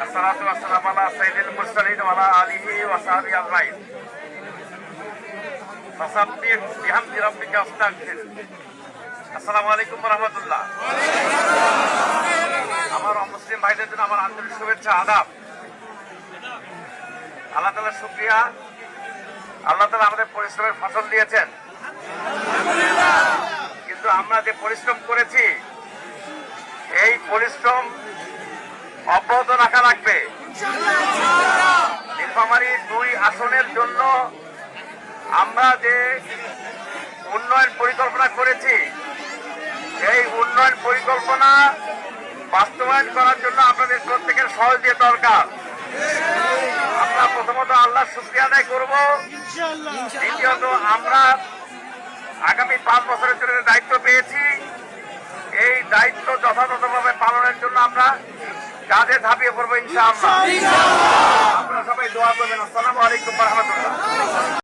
আসসালাতু ওয়াসসালামু আলা সাইয়্যিদিল মুরসালিন ওয়া আলা আলিহি ওয়া সাহবিহি আজমাইন। ফাসাব্বিহ বিহামদি রাব্বিকা ওয়াস্তাগফির। আসসালামু আলাইকুম ওয়া রাহমাতুল্লাহ। আমার মুসলিম ভাইদের জন্য আমার আন্তরিক শুভেচ্ছা, আদাব। আল্লাহ তাআলার শুকরিয়া, আল্লাহ তাআলা আমাদের পরিশ্রমের ফসল দিয়েছেন। কিন্তু আমরা যে পরিশ্রম করেছি, এই পরিশ্রম অব্যাহত রাখা লাগবে। নীলফামারী 2 আসনের জন্য আমরা যে উন্নয়ন পরিকল্পনা করেছি, এই উন্নয়ন পরিকল্পনা বাস্তবায়ন করার জন্য আপনাদের প্রত্যেকের সহযোগিতা দরকার। আমরা প্রথমত আল্লাহর শুকরিয়া আদায় করব। দ্বিতীয়ত আমরা আগামী 5 বছরের জন্য দায়িত্ব পেয়েছি, এই দায়িত্ব যথাযথভাবে পালনের জন্য আমরা কাজে ঝাঁপিয়ে পড়বো ইনশাআল্লাহ। আপনারা সবাই দোয়া করবেন। আসসালামু